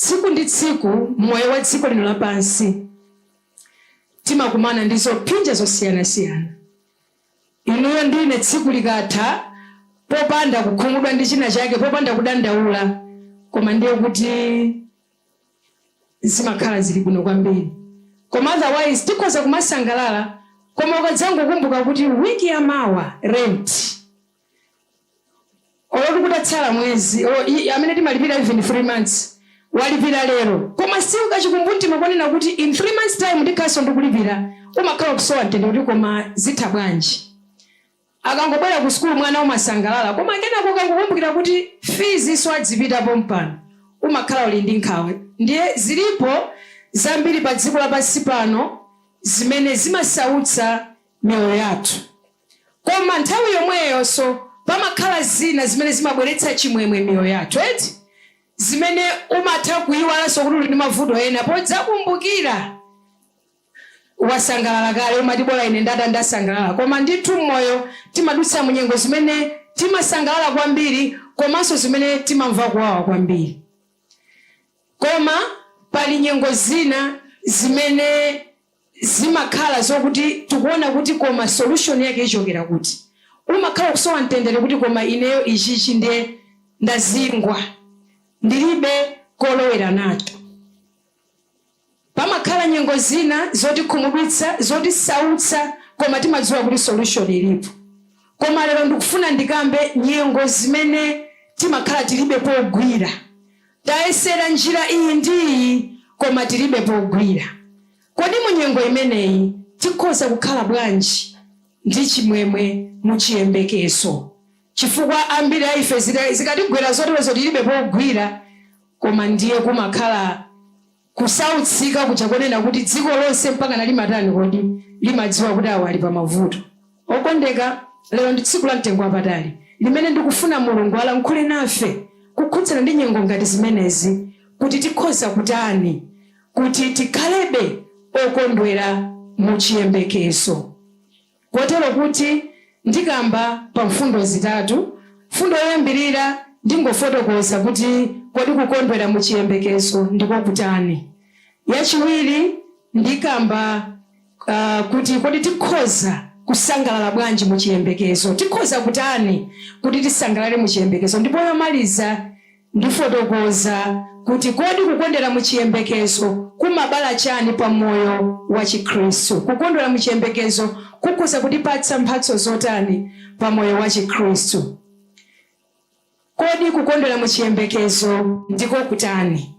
tsiku ndi tsiku moyo wa dziko lino lapansi timakumana ndizo pinja zosiyana-siyana. Inuyo ndine tsiku likatha popanda kukhumudwa ndi china chake, popanda kudandaula, koma ndiye kuti zimakhala zili bwino kwambiri. Koma otherwise tikhoza kumasangalala, koma ukadzango kumbuka kuti wiki ya mawa rent olo kutatsala mwezi amene timalipira even 3 months walipira lero, koma si ukachikumbumtima makonena kuti in 3 months time ndikaso ndikulipira, umakhala kusowa mtendere kuti koma zitha bwanji. Akangobwera ku school mwana umasangalala, koma kenako ukangokumbukira kuti fees iso adzipitapo mpano, umakhala uli ndi nkhawa. Ndiye zilipo zambiri pa dziko lapansi pano zimene zimasautsa mioyo yathu, koma nthawi yomweyonso pamakhala zina zimene zimabweretsa chimwemwe mioyo yathu, zimene umatha kuyiwalanso kuti uli ndi mavuto ena podzakumbukira wasangalala kale, umati bola ine ndasangalala. Koma ndithu moyo timadutsa munyengo zimene timasangalala kwambiri, komanso zimene timamva kuwawa kwambiri. Koma pali nyengo zina zimene zimakhala zokuti tikuona kuti koma solution yake ichokera kuti, umakhala kusowa mtendere kuti koma ineyo ichichi ndiye ndazingwa, ndilibe kolowera nacho. Pamakhala nyengo zina zotikhumudwitsa, zotisautsa, koma timadziwa kuti solution ilipo. Koma lero ndikufuna ndikambe nyengo zimene timakhala tilibe pogwira. Tayesera njira iyi ndi iyi, koma tilibe pogwira. Kodi mu nyengo imeneyi tikhoza kukhala bwanji ndi chimwemwe muchiyembekezo? Chifukwa ambiri a ife zikatigwera zoterezo tilibe pogwira, koma ndiye kumakhala kusautsika kuchakonena kuti dziko lonse mpaka nalimatani kodi limadziwa kuti awo ali pa mavuto. Okondeka, lero ndi tsiku la mtengo wapatali limene ndikufuna Mulungu alankhule nafe kukhudzana ndi nyengo ngati zimenezi, kuti tikhoza kutani kuti tikhalebe okondwera mu chiyembekezo. Kotero kuti ndikamba pa mfundo zitatu. Mfundo yoyambirira ndingofotokoza kuti kodi kukondwera mu chiyembekezo ndiko kutani. Yachiwiri ndikamba kuti kodi tikhoza kusangalala bwanji mu chiyembekezo, tikhoza kutani kuti tisangalale mu chiyembekezo. Ndipo yomaliza ndifotokoza kuti kodi kukondwera mu chiyembekezo kumabala chani pa moyo wa Chikhristu. Kukondwera mu chiyembekezo kukhoza kutipatsa mphatso zotani pa moyo wa Chikhristu. Kodi kukondwera mu chiyembekezo ndiko kutani?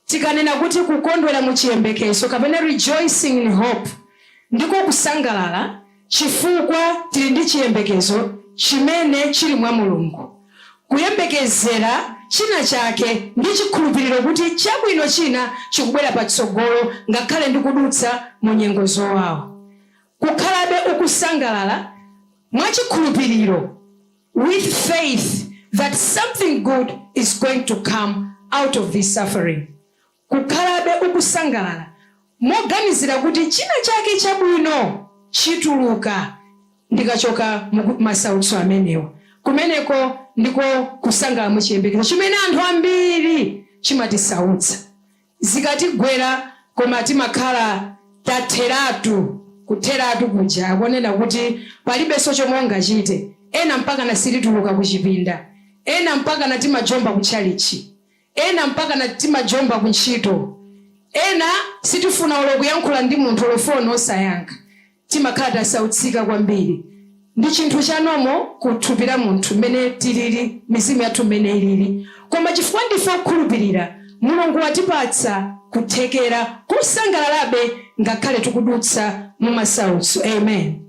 Tikanena kuti kukondwera mu chiyembekezo kapena rejoicing in hope ndiko kusangalala chifukwa tili ndi chiyembekezo chimene chili mwa Mulungu. Kuyembekezera china chake ndi chikhulupiriro kuti chabwino china chikubwera patsogolo ngakhale ndikudutsa mu nyengo zowawa. Kukhalabe ukusangalala mwa chikhulupiriro, with faith that something good is going to come out of this suffering. Kukhalabe ukusangalala moganizira kuti china chake chabwino chituluka ndikachoka masautso amenewa. Kumeneko ndiko kusangalala mu chiyembekezo chimene anthu ambiri chimatisautsa. Zikatigwera koma timakhala tatheratu, kutheratu kuja akonena kuti palibenso chomwe ungachite. Ena mpaka na silituluka kuchipinda, ena mpaka na timajomba kuchalichi, ena mpaka na timajomba kuntchito, ena sitifuna kuyankhula ndi munthu olofona osayankha. Timakhala tasautsika kwambiri. Ndi chinthu chanomo kuthupira munthu mmene tilili, mizimu yathu mmene ilili. Koma chifukwa ndife okhulupirira, Mulungu watipatsa kuthekera kusangalalabe ngakhale tikudutsa mu masautso. Amen.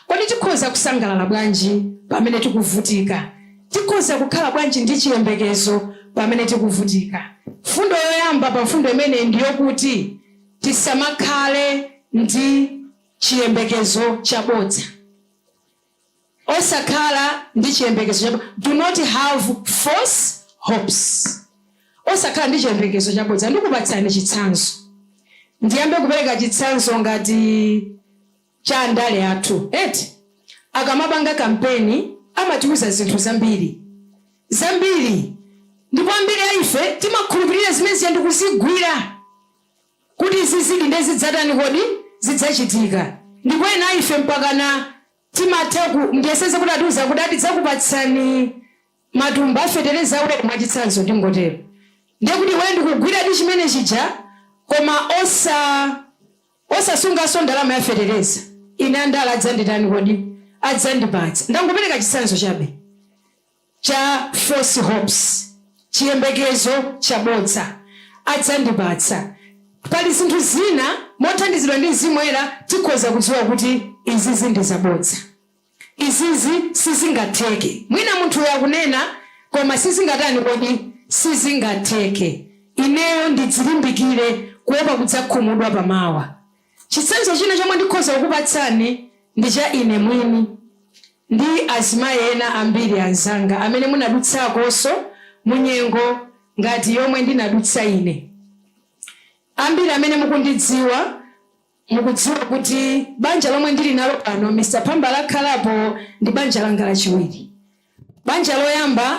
Kodi tikhoza kusangalala bwanji pamene tikuvutika? Tikhoza kukhala bwanji ndi chiyembekezo pamene tikuvutika? Fundo yoyamba pa mfundo imene ndiyo kuti tisamakhale ndi chiyembekezo chabodza. Osakhala ndi chiyembekezo chabodza. Do not have false hopes. Osakhala ndi chiyembekezo chabodza. Ndikupatsani chitsanzo. Ndiyambe kupereka chitsanzo ngati cha andale athu. Akamabanga kampeni amatiuza zinthu zambiri. ndipo ambiri a ife timakhulupirira zimene zikuzigwira kuti zizidi ndizidzatani kodi zidzachitika. Ndipo ena a ife mpakana timatha ndiyeseze kuti atiuza kuti adzakupatsani matumba afetereza ule mwachitsanzo ndingotero. Ndiye kuti iwe ndikugwira ndi chimene chija koma osasunganso ndalama yafetereza. Ine andala adzanditani kodi adzandipatsa. Ndangopereka chitsanzo chabe cha false hopes, chiyembekezo chabodza, adzandipatsa. Pali zinthu zina mothandizidwa ndi Mzimu Woyera tikhoza kudziwa kuti izizi ndi zabodza, izizi sizingatheke. Mwina munthu yakunena koma sizingatani kodi sizingatheke. Ineyo ndidzilimbikire kuopa kudzakhumudwa pamawa. Chitsanzo china chomwe ndikhoza kukupatsani ndi cha ine mwini ndi azimayi ena ambiri anzanga amene munadutsakonso munyengo ngati yomwe ndinadutsa ine. Ambiri amene mukundidziwa mukudziwa kuti banja lomwe ndili nalo pano Mr. Phamba lakhalapo ndi banja langa lachiwiri. Banja loyamba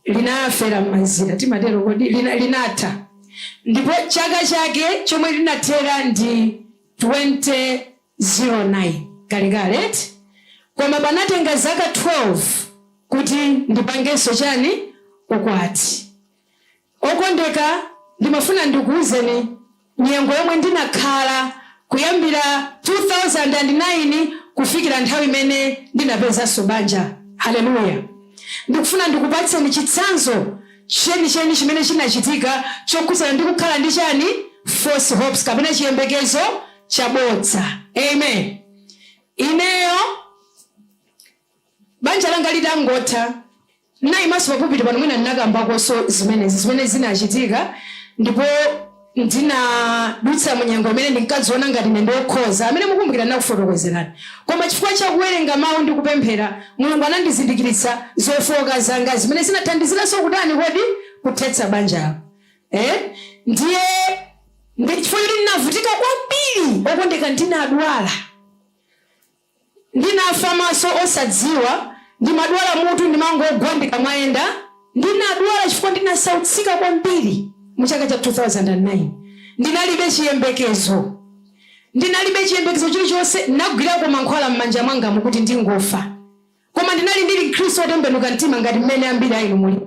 linafera m'mazira timatero kodi linatha, ndipo chaka chake chomwe linathera ndi 2009 kalekale, koma panatenga zaka 12 kuti ndipangenso chani ukwati. Okondeka, ndimafuna ndikuwuzeni nyengo yomwe ndinakhala kuyambira 2009 kufikira nthawi imene ndinapezanso banja. Haleluya. Ndikufuna ndikupatseni chitsanzo chenicheni chimene chinachitika chokhudzana ndi kukhala ndi chani false hopes kapena chiyembekezo chabodza. Amen. Ineyo banja langa litangotha nayimaso papupiti pano mwina ndinakambakonso zimene zinachitika, ndipo ndinadutsa munyengo imene ndinkadziona ngati ndokhoza amene mukumbukira ndinakufotokozerani. Koma chifukwa chakuwerenga mawu ndi kupemphera Mulungu anandizindikiritsa zofowoka zanga zimene zinathandiziranso kutani kodi kuthetsa banjalo. Ndiye chifukwa kuti ndinavutika kwambiri, okondeka ndinadwala, ndinafa maso osadziwa, ndimadwala mutu ndimangogwa ndikamayenda, ndinadwala chifukwa ndinasautsika kwambiri. Muchaka cha 2009 ndinalibe chiyembekezo chilichonse, ndinagwirako mankhwala m'manja mwanga mukuti ndingofa. Koma ndinali ndili Khristu otembenuka mtima ngati mmene ambiri ainu muli.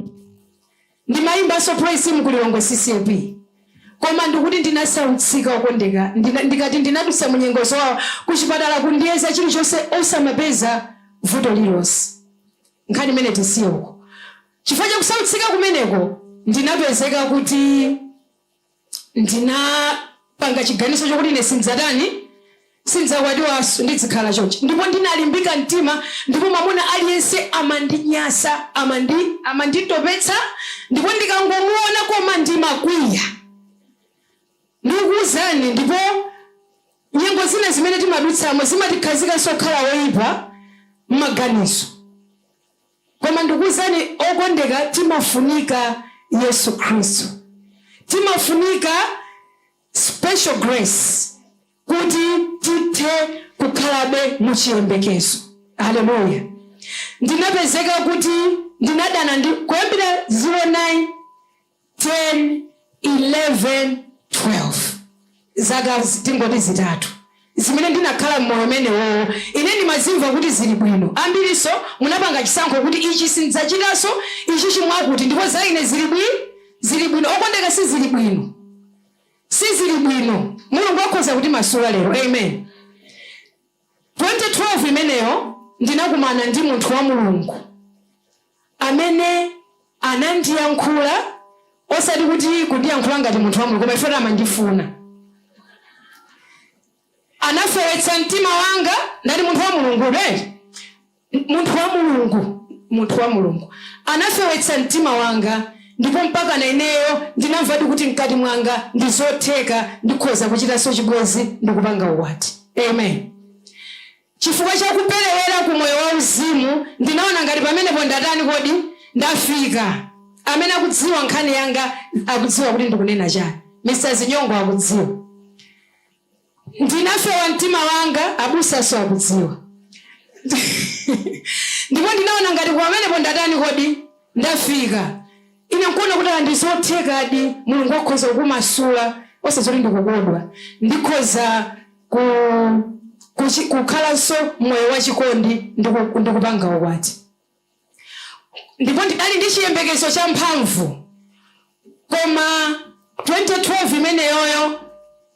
Ndimayimbanso praise mu kulilongwe CCP. Koma ndikuti ndinasautsika okondeka, ndikati ndinadutsa munyengo zowawa kuchipatala kundiyeza chilichonse osamapeza vuto lilonse. Nkhani imene tisiyoko. Chifukwa chakusautsika kumeneko ndinapezeka kuti ndinapanga chiganizo chokuti ine sinzakwatiwanso ndizikhala chonchi. Ndipo ndinalimbika mtima, ndipo mwamuna aliyense amandinyasa, amanditopetsa, ndipo ndikangomuona koma ndimakwiya. Ndikuwuzani, ndipo nyengo zina zimene timadutsamo zimatikhazikanso kukhala woyipa m'maganizo. Koma ndikuwuzani okondeka, timafunika Yesu Khristu. Timafunika special grace kuti tithe kukhalabe muchiyembekezo. Haleluya. Ndinapezeka kuti ndinadana ndi kuyambira 09, 10, 11, 12 zaka tingoti zitatu zimene ndinakhala mmoyo menewo. Ine ndimazimva kuti zili bwino. Ambiriso munapanga chisankho kuti ichi sindzachitanso, ichi chimwakuti, ndipo za ine zili bwino. Okondeka sizili bwino. Mulungu akhoza kuti masula lero. Amen. 2012 imeneyo ndinakumana ndi munthu wa Mulungu amene anandiyankhula, osati kuti kundiyankhula ngati munthu wa Mulungu, koma ife amandifuna. Anafewetsa mtima wanga, ndali munthu wa Mulungu munthu wa Mulungu anafewetsa mtima wanga, ndipo mpaka na ineyo ndinamva kuti mkati mwanga ndizotheka ndikhoza kuchitanso chibwezi ndikupanga ukwati. Amen. Chifukwa cha kuperewera ku moyo wa uzimu ndinaona ngati pamenepo ndatani kodi ndafika. Amene akudziwa nkhani yanga akudziwa kuti ndikunena chani. Mr. Zinyongo akudziwa. Ndinafewa mtima wanga, abusaso akudziwa. Ndipo ndinaona ngati pamenepo ndatani kodi ndafika. ine nkuona kuti andizothekadi mulungu akhoza kumasula osazoti ndikukodwa ndikhoza kukhalanso moyo wachikondi ndikupanga ukwati. Ndipo ndinali ndi chiyembekezo cha mphamvu, koma 2012 imeneyoyo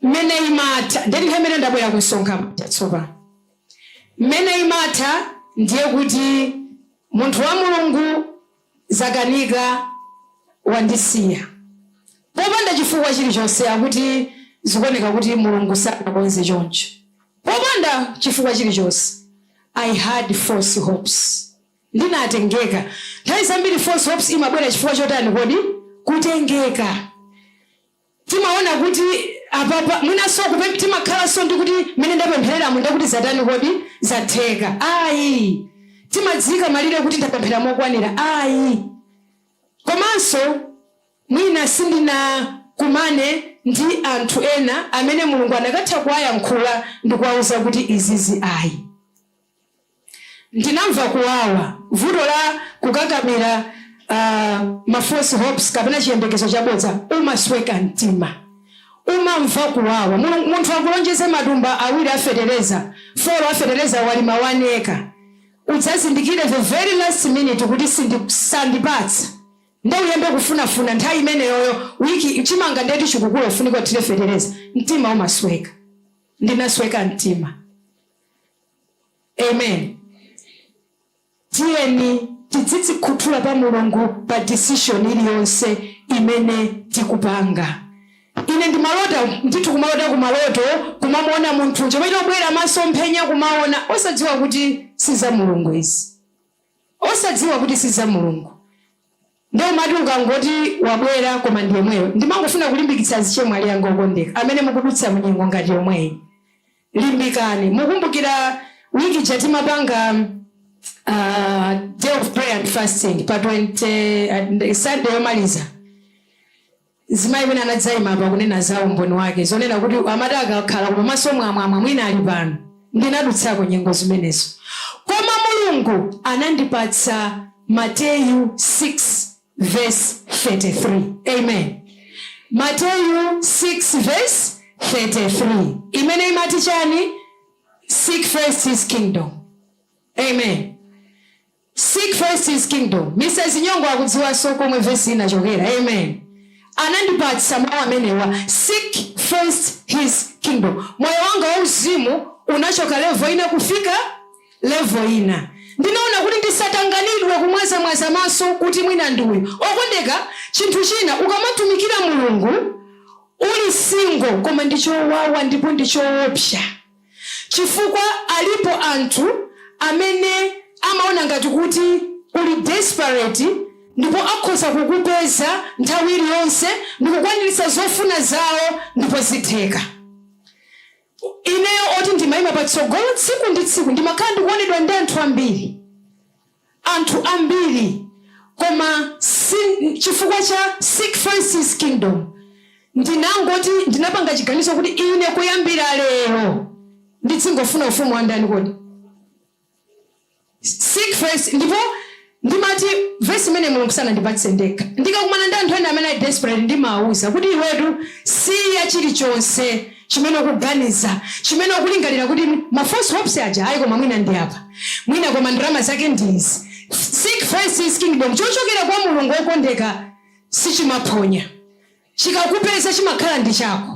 mmene imatha ndi imene ndabwera kusonkha tsopano. Mmene imatha ndiye kuti munthu wa mulungu Zakanika wandisiya popanda chifukwa chilichonse, akuti zikuoneka kuti mulungu sanakonze choncho. Popanda chifukwa chilichonse, I had false hopes. Ndinatengeka. Nthawi zambiri false hopes imabwera chifukwa chotani kodi? Kutengeka. Timaona kuti apapa mwinaso timakhalanso ndi kuti mene ndapempherera munda kuti zatani kodi? Zatheka. Ayi. Timadzika malire kuti ndapemphera mokwanira. Ayi. Komanso mwina sindina kumane ndi anthu ena amene mulungu anakatha kuwayankhula ndikuwauza kuti izizi ayi. Ndinamva kuwawa vuto la kukakamira ma false hopes kapena chiyembekezo chabodza umasweka mtima, umamva kuwawa. Munthu akulonjeze matumba awiri afetereza, folo afetereza walima 1 eka, udzazindikire the very last minute kuti sandipatsa nda uyembe kufunafuna nthawi imeneyoyo wiki chimanga ndeti chikukula ufunika tilefetereza, mtima umasweka. Ndinasweka mtima. Amen. Tiyeni titsitsi khuthula pa mulungu pa decision iliyonse imene tikupanga. Ine ndimalota ndithu kumaloto kumamuona munthu nje bwera maso mphenya kumaona osadziwa kuti siza mulungu izi. Osadziwa kuti siza mulungu. Ndio madunga ngoti wabwera koma ndiye mweyo. Ndimangofuna kulimbikitsa zichemwali yangu okondeka amene mukudutsa mnyengo ngati yomweyi. Limbikani. Mukumbukira wiki chatimapanga day of prayer and fasting pa 20 Sunday yomaliza. Zimayi wina anadzayima apa kunena za umboni wake zonena kuti amadaka akhala koma maso mwamwa mwina ali pano. Ndinadutsako nyengo zimenezo. Koma mulungu anandipatsa Matthew 6 verse 33. Amen. Matthew 6 verse 33. Imene imati chani? Seek first his kingdom. Amen. Seek first his kingdom. Mrs. Nyongo akudziwa soko mwe verse inachokera. Amen. Anandipatsa mawu amenewa. Seek first his kingdom. Moyo wanga wauzimu unachoka level ina kufika level ina. Ndinaona kuti ndisatanganidwe kumwaza maso kuti mwina ndiuyu. Okondeka chinthu china ukamatumikira mulungu uli single koma ndichowawa ndipo ndichoopsa. Chifukwa alipo anthu amene amaona ngati kuti uli desperate ndipo akhoza kukupeza nthawi iliyonse ndikukwaniritsa zofuna zawo ndipo zitheka. Ineyo oti ndimayima patsogolo tsiku ndi tsiku ndimakhala ndikuonedwa ndi anthu ambiri koma chifukwa cha seek first his kingdom ndinangoti ndinapanga chiganizo kuti ine kuyambira lero nditsingofuna ufumu wa ndani kodi. Seek first ndipo ndimati verse imene mulungu sana ndipatse ndekha ndikakumana ndi anthu ena amene ali desperate ndimawuza kuti iwetu siya chilichonse chimene ukuganiza chimene ukulingalira kuti ma false hopes aja ayi koma mwina ndi apa mwina koma ndrama zake ndizi. Seek first his kingdom. Chochokera kwa mulungu okondeka sichimaphonya, chikakupeza chimakhala ndi chako.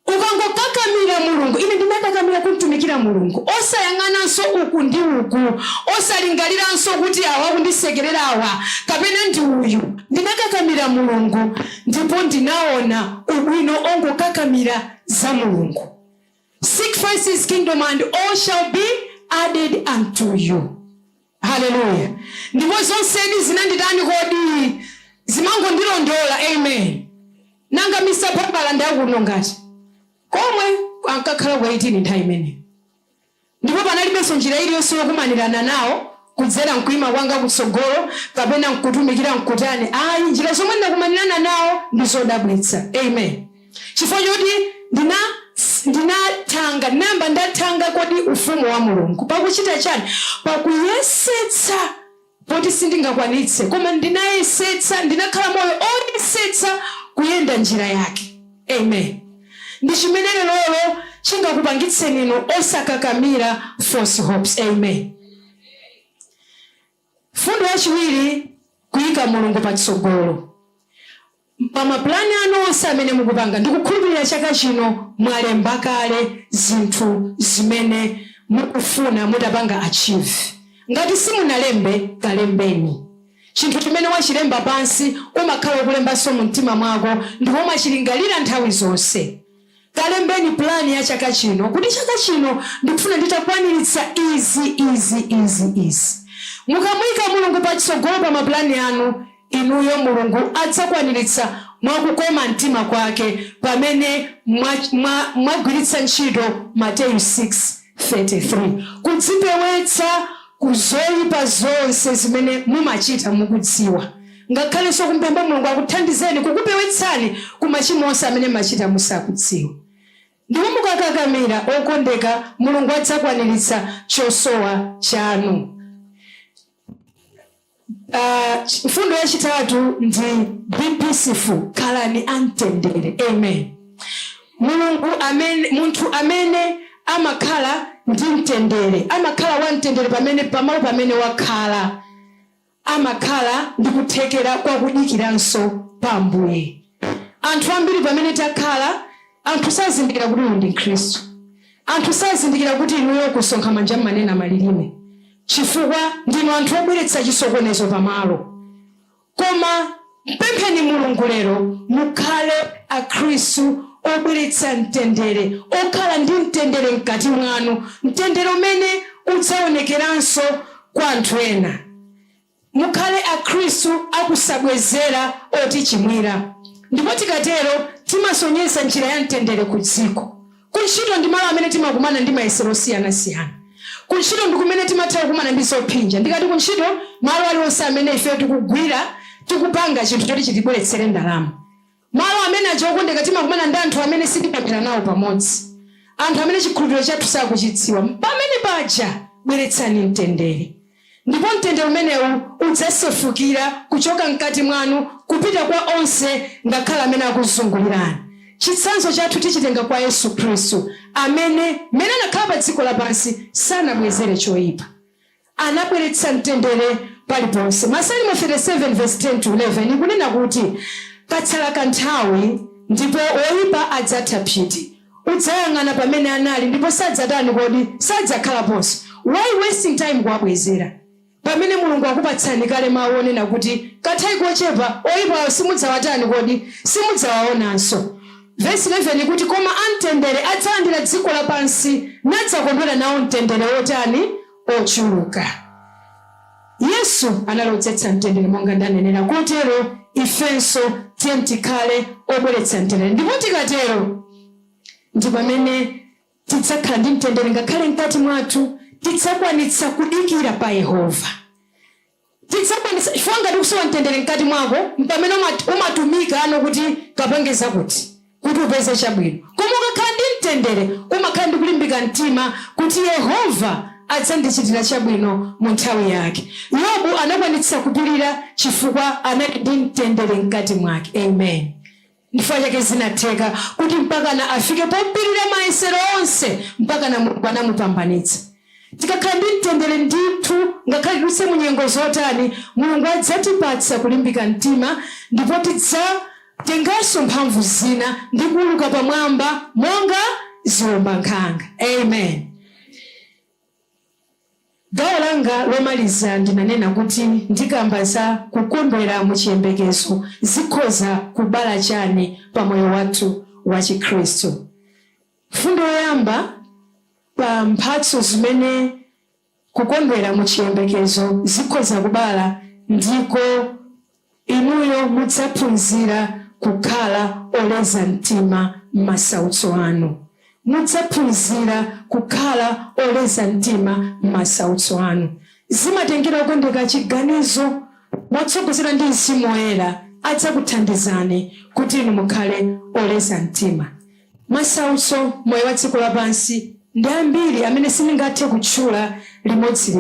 Ukangokakamira mulungu, ine ndinakakamira kumtumikira mulungu osayang'ananso uku ndi uku, osalingaliranso kuti awa kundisekerera awa kapena ndi uyu. Ndinakakamira mulungu ndipo ndinaona ubwino ongokakamira za mulungu. Seek first his kingdom and all shall be added unto you. Hallelujah. Ndipo zonseni zinanditani kodi zimango ndilondola. Amen. Nanga Mr. Babala ndakuno ngati komwe ankakhala kwa 18 nthawi imene ndipo panalibenso njira iliyonse yokumanirana nawo kudzera mkuima kwanga kutsogolo kapena mkutumikira mkutani. Ayi, njira zomwe ndakumanirana nawo ndizodabwitsa. Amen. Chifukwa choti ndinayamba ndathanga kodi ufumu wa mulungu pakuchita chani? Pakuyesetsa poti sindingakwanitse, koma ndinayesetsa, ndinakhala moyo oyesetsa kuyenda njira yake. Amen. Ndi chimene lero chingakupangitseni inu osakakamira false hopes. Amen. Fundo yachiwiri, kuyika Mulungu patsogolo. Pamaplani anu onse amene mukupanga, ndikukhulupirira chaka chino mwalemba kale zinthu zimene mukufuna mutapanga achieve. Ngati simunalembe, kalembeni. Chinthu chimene wachilemba pansi umakhala ukulembanso mu mtima mwako, ndipo umachilingalira nthawi zonse. Kalembeni plani ya chaka chino, kuti chaka chino ndikufuna nditakwaniritsa izi. Mukamuyika Mulungu patsogolo pa maplani anu, inuyo Mulungu adzakwaniritsa mwakukoma mtima kwake pamene mwagwiritsa ntchito Mateyu 6:33. Kudzipewetsa kuzoyipa zonse zimene mumachita mukudziwa. Ngakhalenso kumpempha Mulungu akuthandizeni kukupewetsani ku machimo onse amene machita musakudziwa. Ndipo mukakakamira okondeka, Mulungu adzakwaniritsa chosowa chanu. Fundo yachitatu ndi be peaceful, khalani amtendere. Amen. Munthu amene amakhala ndi mtendere, amakhala wamtendere pamalo pamene wakhala, amakhala ndi kuthekera kwa kudikiranso pa Ambuye. Anthu ambiri pamene takhala, anthu sazindikira kuti ndi Mkhristu. Anthu sazindikira kuti inuyo kusonkha manja manena malilime, chifukwa ndinu anthu obweretsa chisokonezo pamalo. Koma mpempheni Mulungu lero mukhale akhristu obweretsa mtendere, okhala ndi mtendere mkati mwanu, mtendere umene udzaonekeranso kwa anthu ena. Mukhale akhristu akusabwezera otichimwira. Ndipo tikatero timasonyesa njira ya mtendere ku dziko. Kuntchito ndi malo amene timakumana ndi mayesero osiyanasiyana. Kuntchito ndi kumene timatha kukumana ndi zophinja. Ndikati kuntchito malo aliwonse amene ife tikugwira tikupanga chinthu choti chitibweretsere ndalama. Malo amene achokondeka timakumana ndi anthu amene sitipemphera nawo pamodzi, anthu amene chikhulupiriro chathu sakuchidziwa. Pamene paja bweretsani mtendere, ndipo mtendere umenewu udzasefukira kuchoka mkati mwanu kupita kwa onse ngakhala amene akuzungulirani. Chitsanzo chathu tichitenga kwa Yesu Khristu, amene anakhala pa dziko lapansi sanabwezere choyipa, anabweretsa mtendere paliponse. Masalimo 37:10-11 ikunena kuti katsala kanthawi ndipo oyipa adzatha phiti. Udzayang'ana pamene anali ndipo sadzatani kodi sadzakhalaponso. Why wasting time kuwabwezera pamene Mulungu akupatsani kale mawu onena kuti kanthawi kochepa oyipawo simudzawatani kodi simudzawaonanso. Verse 11 kuti koma amtendere adzalandira dziko lapansi nadzakondwera nawo mtendere wotani ochuluka. Yesu analodzetsa mtendere monga ndanenera, kotero ifenso tikhale obweretsa mtendere. Ndipo tikatero ndi pamene tidzakhala ndi mtendere ngakhale mkati mwathu, tidzakwanitsa kudikira pa Yehova. Tidzakwanitsa chifukwa tikusowa mtendere mkati mwako pamene umatumika ano kuti kapangeza kuti upeze chabwino. Koma ukakhala ndi mtendere umakhala ndi kulimbika mtima kuti Yehova adzandichitira chabwino mu nthawi yake. Yobu anakwanitsa kupirira chifukwa anali ndi mtendere mkati mwake. Amen. Ndifuna chake zinatheka kuti mpaka afike popirira mayesero onse mpaka na Mulungu anamupambanitsa. Tikakhala ndi mtendere ndithu ngakhale tuse mu nyengo zotani, Mulungu adzatipatsa kulimbika mtima, ndipo tidzatenganso mphamvu zina ndi kuuluka pamwamba monga ziwombankhanga. Amen. Gawo langa lomaliza ndinanena kuti ndikamba za kukondwera mu chiyembekezo zikhoza kubala chani pa moyo wathu wa Chikhristu. Fundo yoyamba pa mphatso zimene kukondwera mu chiyembekezo zikhoza kubala ndiko inuyo mudzaphunzira kukhala oleza mtima m'masautso anu. Mudzaphunzira kukhala oleza mtima m'masautso anu. Zimatengera okondeka chiganizo motsogozera ndi Mzimu Woyera adzakuthandizani kuti inu mukhale oleza mtima. Masautso moyo wa dziko lapansi ndi ambiri amene siningathe kutchula limodzi.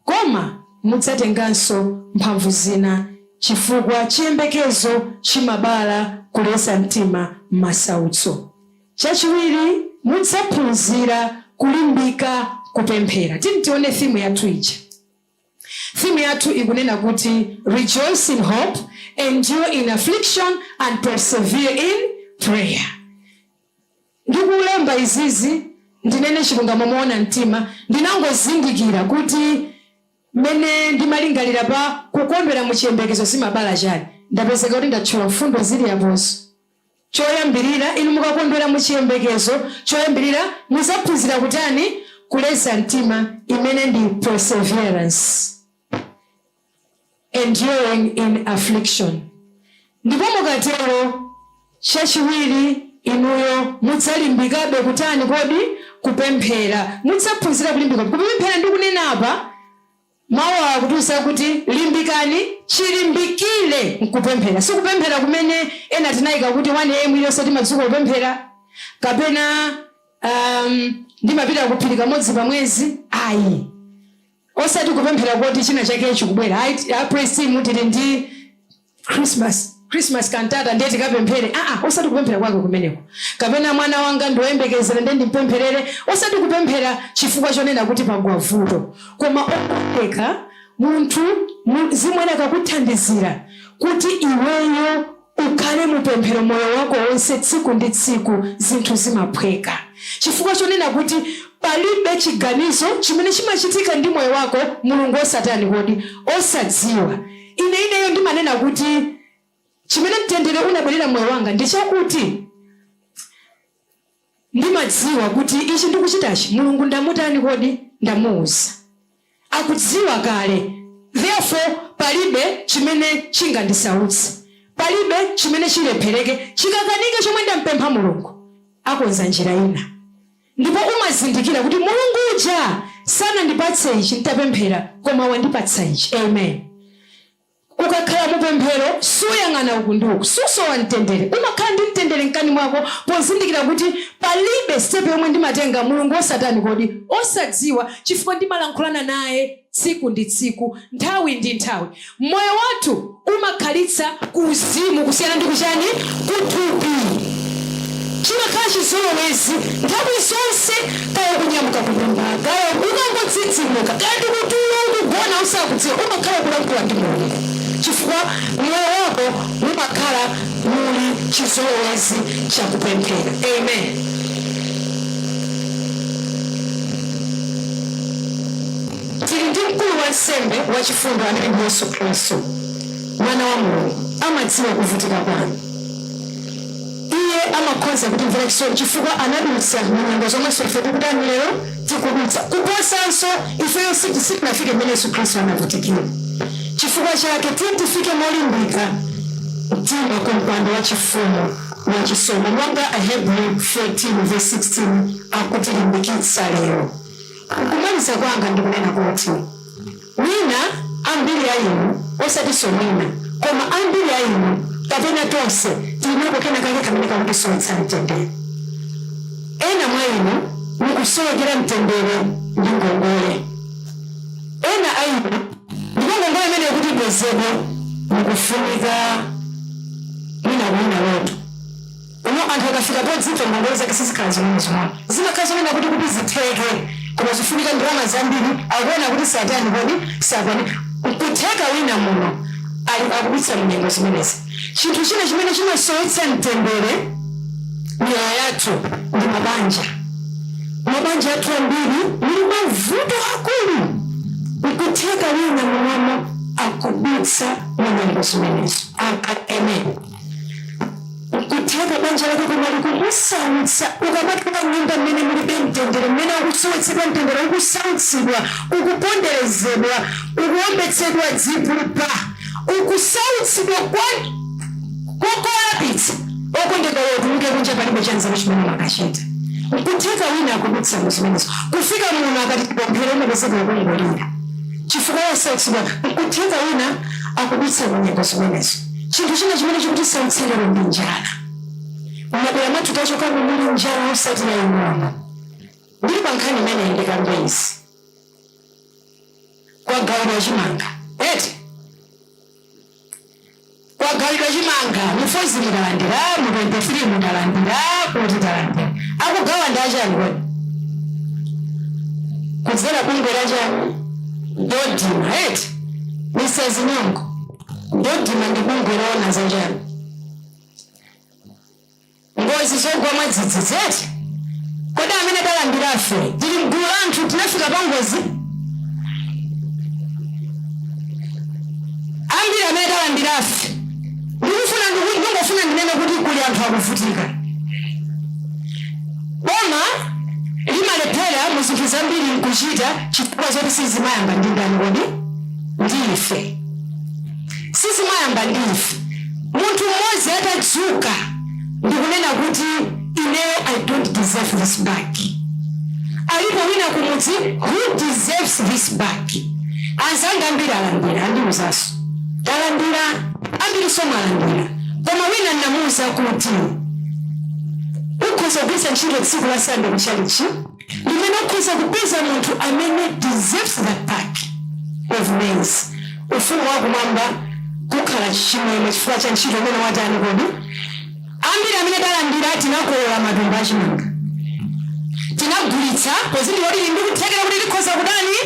Koma mudzatenganso mphamvu zina, chifukwa chiyembekezo chimabala kuleza mtima m'masautso. Chachiwiri, mudzaphunzira kulimbika kupemphera. Tione theme yathu ija. Theme yathu ikunena kuti rejoice in hope, endure in affliction, and persevere in prayer. Ndikulemba izizi ndinene chilungamo moona mtima, ndinangozindikira kuti mene ndimalingalira pa kukondwera mu chiyembekezo simabala chani. Ndapezeka kuti ndatchula mfundo zili aponso. Choyambirira, inu mukakondwera mu chiyembekezo, choyambirira muzaphunzira kutani? Kuleza mtima, imene ndi perseverance. Enduring in affliction. Ndipo mukatero, chachiwiri, inuyo mudzalimbikabe kutani kodi? Kupemphera. Mudzaphunzira kulimbika. Kupemphera ndikunena apa, mawu akutiuza kuti limbikani, chilimbikire mkupemphera. Si kupemphera kumene ena tinayika kuti 1 AM iliyonse timadzuka kupemphera, kapena ndimapita kuphiri kamodzi pa mwezi. Ayi. Osati kupemphera kuti china chake chikubwera. Praise team tili ndi Christmas cantata ndiye tikapemphere. Osati kupemphera kwake kumeneko. Kapena mwana wanga ndoyembekezera ndiye ndimpempherere. Osati kupemphera chifukwa chonena kuti pagwa vuto. Koma okondeka munthu zimwene akakuthandizira kuti iweyo ukhale mupemphero moyo wako wonse tsiku ndi tsiku, zinthu zimaphweka. Chifukwa chonena kuti palibe chiganizo chimene chimachitika ndi moyo wako Mulungu osatani kodi osadziwa. Ineyo ndimanena kuti chimene mtendere unabwerera moyo wanga ndichakuti ndimadziwa kuti ichi ndikuchitachi Mulungu ndamutani kodi ndamuuza. Akudziwa kale. Therefore palibe chimene chingandisautse. Palibe chimene chilephereke. Chikakanike chomwe ndampempha Mulungu akonza njira ina. Ndipo umazindikira kuti Mulungu uja sana ndipatse ichi nditapemphera koma wandipatsa ichi. Amen. Ukakhala mupemphero suyang'ana uku ndi uku, susowa mtendere. Umakhala ndi mtendere mkani mwako pozindikira kuti palibe step yomwe ndimatenga Mulungu osatani kodi osadziwa, chifukwa ndimalankhulana naye tsiku ndi tsiku, nthawi ndi nthawi. Moyo wathu umakhalitsa kuzimu kusiyana ndi kuchani? Kuthupi. Chimakhala chizolowezi nthawi zonse, kaya kunyamuka kunyumba, kaya ukangotsitsimuka, kaya ndikutulo ukugona usakudziwa, umakhala kulankhula ndi Mulungu. Chifukwa moyo wako umakhala muli chizolowezi cha kupemphera. Amen. Tili ndi mkulu wa nsembe wa chifundo amene ndi Yesu Khristu, mwana wa Mulungu. Amadziwa kuvutika kwanu. Iye amakhoza kutimvera chisoni chifukwa anadutsa munyengo zomwe ife tikutani lero tikudutsa. Kuposanso ifeyo sitinafike mmene Yesu Khristu anavutikira. Chifukwa chake tifike molimbika mtima ku mpando wa chifumu wa chisomo. Monga Ahebrew 14:16 akutilimbikitsa lero. Kumaliza kwanga ndikunena kuti wina ambiri ayinu osatiso mwina koma ambiri ayinu kapena tonse tilinako kena kake kamene kakutisowetsa mtendere. Ena mwa inu mukusowekera mtendere ndi ngongole. Ena ayinu ngongole imene kuti bwezedwe mukufunika mwina loto. Anthu akafika podzito ngongole zake sizikhala zimene zimene zimakhala zimene kuti zitheke, koma zifunika ndalama zambiri. Akuona kuti satani kodi satani kutheka wina muno akubitsa munyengo zimenezi. Chinthu china chimene chimasowetsa mtendere mioyo yathu ndi mabanja. Mabanja athu ambiri muli mavuto akulu. Kutheka wina muno akubitsa munyengo zimenezi. Amen. Kutheka banja lako kumali kukusautsa, ukamakhala nyumba mmene mulibe mtendere, mmene ukusowetsedwa mtendere, ukusautsidwa, ukuponderezedwa, ukuombetsedwa dzipulpa, ukusautsidwa kokolapitsa, okondeka wotuluke kunja palibe chanzalo chimene makachita. Kutheka wina akubitsa muzimenezo. Kufika muno akati tipomphera umapezeka ukungolira. Chifukwa yosautsidwa, kutheka wina akubitsa munyengo zimenezo. Chinthu china chimene chikutisautsira ndi njala. Mabera mwathu tachoka muli njala osati ya ing'ono. Ndipo nkhani imene ndikambe izi. kwagawidwa chimanga eti kwagawidwa chimanga mufozi mudalandira mu 23 mudalandira kuti talandira akugawa ndachani kodi kuzera kungwera chani dodima eti Mrs. Nyongo dodima ndikungwera ona za chani ngozi zogwa mwadzidzi zeti kodi amene talandira afe tili mgulu la anthu tinafika pangozi ambiri amene talandira afe ndingofuna ndinene kuti kuli anthu akuvutika boma limalephera mu zinthu zambiri nkuchita chifukwa zoti sizimayamba ndi ndani kodi ndi ife sizimayamba ndi ife munthu mmodzi atadzuka ndikunena kuti ineyo I don't deserve this bag alipo wina kumudzi who deserves this bag anzanga ambiri alandira andiuzaso talandira ambiri somwalandira koma wina namuuza kuti ukhoza kugwiritsa ntchito tsiku la Sunday kuchalichi limene ukhoza kupeza munthu amene deserves that bag of maize ufumu wakumwamba kukhala chimwemwe chifukwa cha ntchito imene watani kodi ambiri amene talandira tinakolola matumba achimanga tinagulitsa pozindi kuti ndikuthekera kuti likhoza kudani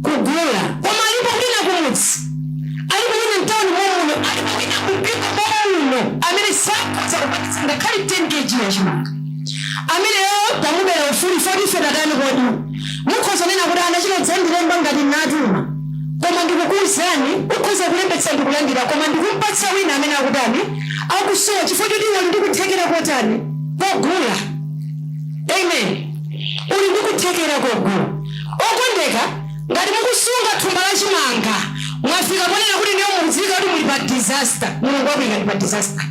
kugula koma alipo wina kumudzi alipo wina mtawuni momuno alipo wina mpiko momuno amene sakhoza kupatitsa ngakhale 10 kg ya chimanga amene yo tamubera ufuli 40 tatani kodi mukhoza nena kuti anachita dzandilemba ngati natuma koma ndikukuwuzani ukhoza kulembetsa ndikulandira koma ndikumpatsa wina amene akutani akusowa chifukwa choti iwe ndikuthekera kotani kogula amen uli ndikuthekera kogula okondeka ngati mukusunga thumba la chimanga mwafika ponena kuti niyo mudziwika kuti muli pa disaster mulungu wakuyika ndi pa disaster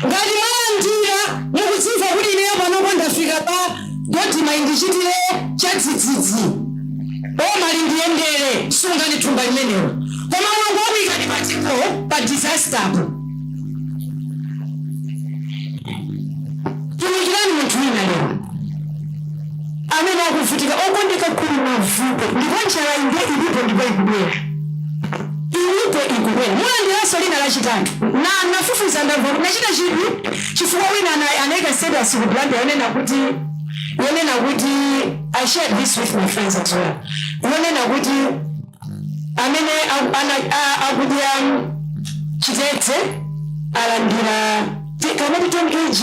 ngati mwalandira mukudziwa kuti ineyo panopo ndafika pa dodima indichitire chadzidzidzi omali ndiyendere sunga ni thumba limenelo koma mulungu wakuyika ndi patiko pa disaster tumikirani munthu wina lero amene akuvutika okondeka kuli mavuto ndipo njala inde ilipo ndipo ikubwera mulandiranso lina lachitatu na nafufuza ndamva nachita chidwi chifukwa wina anayika status kublanda yonena kuti I shared this with my friends as well yonena kuti amene akudya chitete alandira kamati 10 kg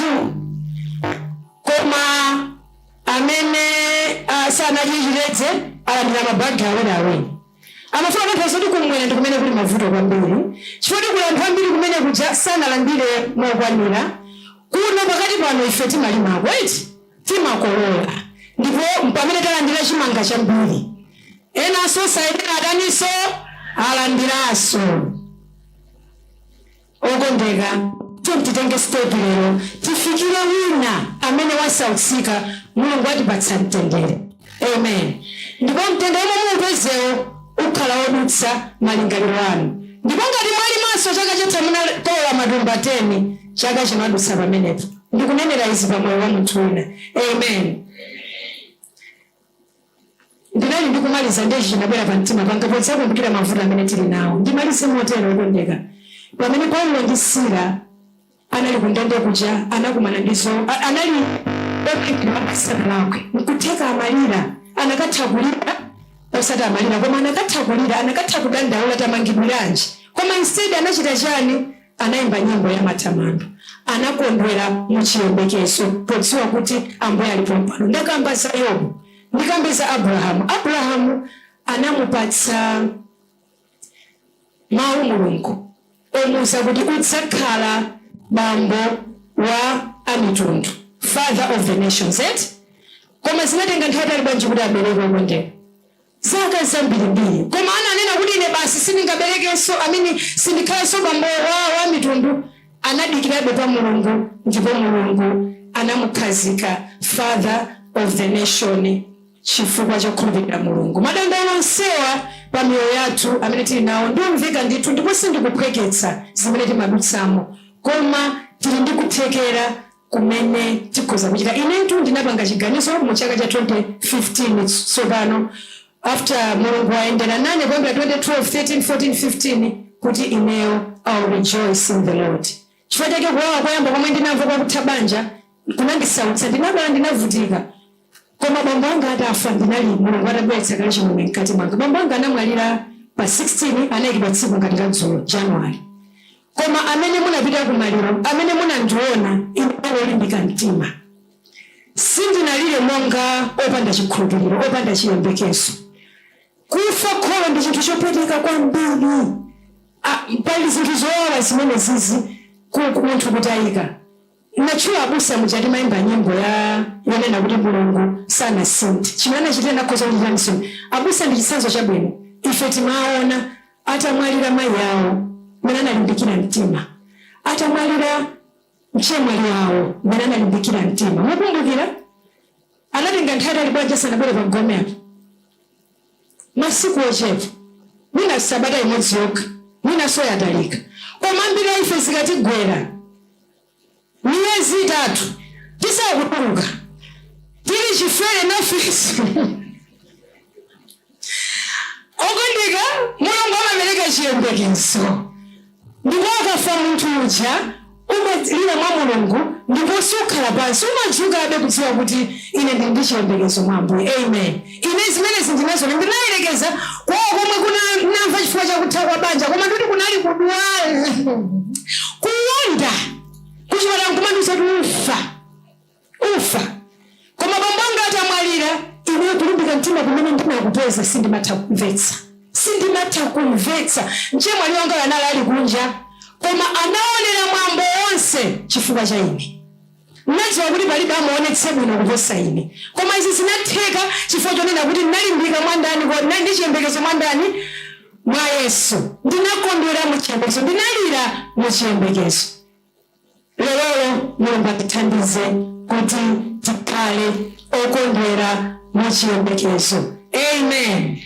koma amene sanadye chitete alandira mabagi awiri amafuna kuti kuti kumwera ndi kumene kuli mavuto kwambiri chifukwa kuli anthu ambiri kumene kuja sanalandire mokwanira kuno pakati pano ife timalimako eti timakolola ndipo pamene talandira chimanga chambiri enanso sayenera adaniso alandiraso okondeka titenge step lero tifikire wina amene wasautsika mulungu atipatsa mtendere amen ndipo mtendere momwe upezewo ukhala wodutsa malingaliro anu ndipo ngati mwali maso chaka chatha munatola matumba 10 chaka chimadutsa pamenepo ndikunenera izi pamoyo wa munthu wina amen ndinali ndikumaliza ndechi chinabwera pa mtima panga podzakumbukira mavuto amene tili nawo ndimalize motero okondeka pamene Paulo ndi Sila anali kundende kuja anakumana ndizo anali okikira lakwe nkutheka amalira anakatha kulira osati amalira koma anakatha kulira anakatha kudandaula tamangidwiranji koma instead anachita chani anayimba nyimbo ya matamando anakondwera mu chiyembekezo podziwa kuti Ambuye alipo mpano ndakamba za Yobu ndikambe za Abrahamu anamupatsa mawu mulungu omuza kuti udzakhala bambo wa amitundu father of the nations koma zinatenga nthawi ali bwanji kuti abereke okondeka zaka zambirimbiri koma ananena kuti ine basi sindingaberekenso amini sindikhalenso bambo wa mitundu anadikirabe pa mulungu ndipo mulungu anamukhazika father of the nation chifukwa chokhulupirira mulungu madandaulo onsewa pa miyoyo yathu amene tili nawo ndiomveka ndithu ndipo sindikuphweketsa zimene timadutsamo koma tili ndi kuthekera kumene tikoza kuchita. Inetu ndinapanga chiganizo mu chaka cha 2015 tsopano after Mulungu aendera nane kwambira 2012 13 14 15 kuti ineyo I'll rejoice in the Lord. Chifukwa chake kuwawa kwayamba komwe ndinamva kwa kuthabanja kunandisautsa, ndinabala ndinavutika. Koma bambo anga atafa ndinali Mulungu atabweretsa kale chimwemwe mkati mwanga. Bambo anga anamwalira pa 16 anayikidwa tsiku ngati la dzulo January. Koma amene munapita kumaliro, amene munandiona ine olimbika mtima. Sindinalire monga opanda chikhulupiriro, opanda chiyembekezo. Kufa kholo ndi chinthu chopweteka kwambiri. Pali zinthu zowawa zimene zizi munthu kutayika. Nachula abusa mujati maimba nyimbo yonena kuti Mulungu sanasinthe. Chimene chitenda khoza kuliranso. Abusa ndi chitsanzo chabwino. Ife timaona atamwalira mayi awo mwana analimbikira mtima. Atamwalira mchemwali wawo mwana analimbikira mtima. Mukumbukira? Anatenga nthawi alibwaja sana bwere pa Gomero. Masiku ochepa. Mwina sabata imodzi yokha. Mwina soya atalika. Koma mbira ife zikatigwera. Miezi 3 tisakutuluka. Tili chifere nafisi. Okondika Mulungu amapereka chiyembekezo. Ndipo akafa munthu uja umalira mwa Mulungu ndipo sukhala pansi umajuka abe kudziwa kuti ine ndili ndi chiyembekezo mwa Ambuye. Amen. Ine zimene zindinazo ndinayelekeza kwa komwe kuna namva chifukwa chakutha kwa banja koma ndikuti kunali kudwala. Kuwonda. Kuchipata nkumanduza ufa. Koma bambo anga atamwalira ine kulimbika mtima kumene ndinakupeza sindimatha kumvetsa. Mchemwali wanga anali ali kunja koma anaonera mwambo wonse chifukwa cha ine. Nadziwa kuti palibe amaonetse bwino kuposa ine. Koma izi zinatheka chifukwa chonena kuti ndinalimbika mwa ndani kwa ndi chiyembekezo mwa ndani mwa Yesu. Ndinakondwera mu chiyembekezo, ndinalira mu chiyembekezo. Lero Mulungu atithandize kuti tikhale okondwera mu chiyembekezo. Amen.